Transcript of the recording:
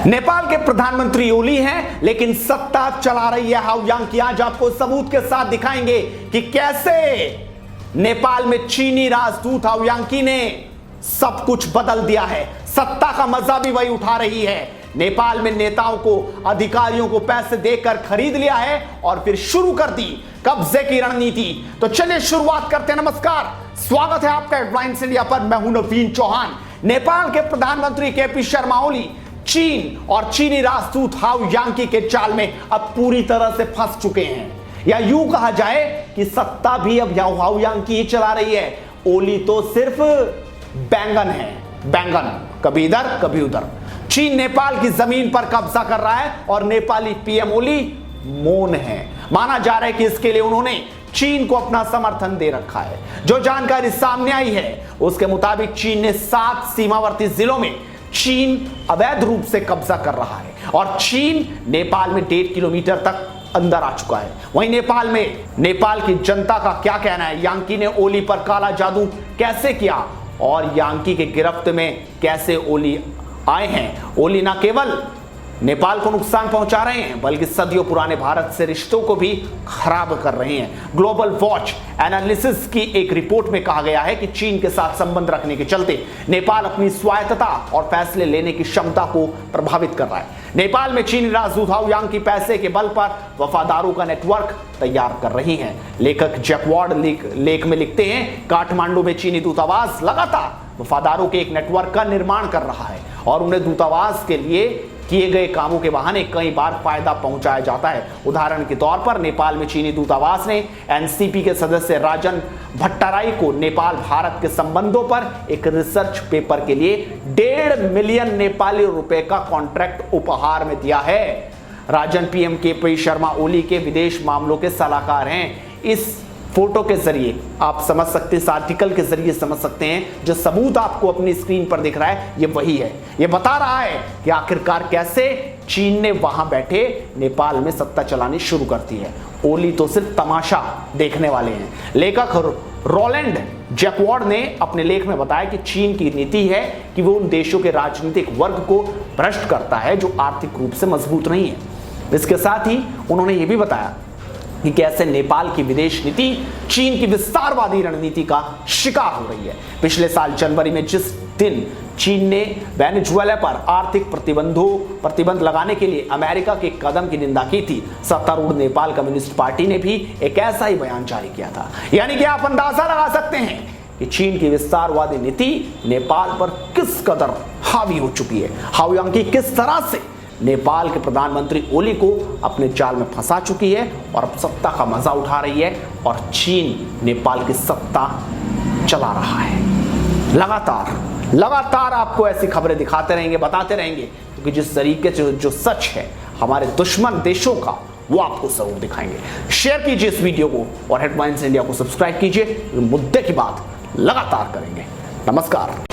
नेपाल के प्रधानमंत्री ओली हैं, लेकिन सत्ता चला रही है हाउ यांकी। आज आपको सबूत के साथ दिखाएंगे कि कैसे नेपाल में चीनी राजदूत हाउ यांकी ने सब कुछ बदल दिया है। सत्ता का मजा भी वही उठा रही है। नेपाल में नेताओं को, अधिकारियों को पैसे देकर खरीद लिया है और फिर शुरू कर दी कब्जे की रणनीति। तो चलिए शुरुआत करते हैं। नमस्कार, स्वागत है आपका हेडलाइंस इंडिया पर। मैं हूं नवीन चौहान। नेपाल के प्रधानमंत्री केपी शर्मा ओली चीन और चीनी राजदूत हाउ यांकी के जाल में अब पूरी तरह से फंस चुके हैं, या यूं कहा जाए कि सत्ता भी अब हाउ यांकी ही चला रही है। ओली तो सिर्फ बैंगन है, बैंगन कभी इधर कभी उधर। चीन नेपाल की जमीन पर कब्जा कर रहा है और नेपाली पीएम ओली मौन है। माना जा रहा है कि इसके लिए उन्होंने चीन को अपना समर्थन दे रखा है। जो जानकारी सामने आई है उसके मुताबिक चीन ने 7 सीमावर्ती जिलों में चीन अवैध रूप से कब्जा कर रहा है और चीन नेपाल में 1.5 किलोमीटर तक अंदर आ चुका है। वहीं नेपाल में नेपाल की जनता का क्या कहना है, यांकी ने ओली पर काला जादू कैसे किया और यांकी के गिरफ्त में कैसे ओली आए हैं। ओली ना केवल नेपाल को नुकसान पहुंचा रहे हैं बल्कि सदियों पुराने भारत से रिश्तों को भी खराब कर रहे हैं। ग्लोबल वॉच एनालिसिस की एक रिपोर्ट में कहा गया है कि चीन के साथ संबंध रखने के चलते नेपाल अपनी स्वायत्तता और फैसले लेने की क्षमता को प्रभावित कर रहा है। नेपाल में चीनी राजदूत हाउ यांकी पैसे के बल पर वफादारों का नेटवर्क तैयार कर रही हैं। लेखक जैकवार्ड लेख में लिखते हैं, काठमांडू में चीनी दूतावास लगातार वफादारों के एक नेटवर्क का निर्माण कर रहा है और उन्हें दूतावास के लिए किए गए कामों के बहाने कई बार फायदा पहुंचाया जाता है। उदाहरण के तौर पर नेपाल में चीनी दूतावास ने एनसीपी के सदस्य राजन भट्टाराई को नेपाल भारत के संबंधों पर एक रिसर्च पेपर के लिए 1.5 मिलियन नेपाली रुपए का कॉन्ट्रैक्ट उपहार में दिया है। राजन पीएम केपी शर्मा ओली के विदेश मामलों के सलाहकार हैं। इस फोटो के जरिए आप समझ सकते हैं, इस आर्टिकल के जरिए समझ सकते हैं। जो सबूत आपको अपनी स्क्रीन पर दिख रहा है ये वही है। ये बता रहा है कि आखिरकार कैसे चीन ने वहां बैठे नेपाल में सत्ता चलानी शुरू कर दी है। ओली तो सिर्फ तमाशा देखने वाले हैं। लेखक रोलैंड जैकवार्ड ने अपने लेख में बताया कि चीन की नीति है कि वो उन देशों के राजनीतिक वर्ग को भ्रष्ट करता है जो आर्थिक रूप से मजबूत नहीं है। इसके साथ ही उन्होंने ये भी बताया कि कैसे नेपाल की विदेश नीति चीन की विस्तारवादी रणनीति का शिकार हो रही है। पिछले साल जनवरी में जिस दिन चीन ने वेनेजुएला पर आर्थिक प्रतिबंध लगाने के लिए अमेरिका के कदम की निंदा की थी, सत्तारूढ़ नेपाल कम्युनिस्ट पार्टी ने भी एक ऐसा ही बयान जारी किया था। यानी कि आप अंदाजा लगा सकते हैं कि चीन की विस्तारवादी नीति नेपाल पर किस कदर हावी हो चुकी है। हाउ यांकी किस तरह से नेपाल के प्रधानमंत्री ओली को अपने जाल में फंसा चुकी है और अब सत्ता का मजा उठा रही है और चीन नेपाल की सत्ता चला रहा है। लगातार आपको ऐसी खबरें दिखाते रहेंगे, बताते रहेंगे, क्योंकि जिस तरीके से जो सच है हमारे दुश्मन देशों का वो आपको जरूर दिखाएंगे। शेयर कीजिए इस वीडियो को और हेडलाइंस इंडिया को सब्सक्राइब कीजिए। मुद्दे की बात लगातार करेंगे। नमस्कार।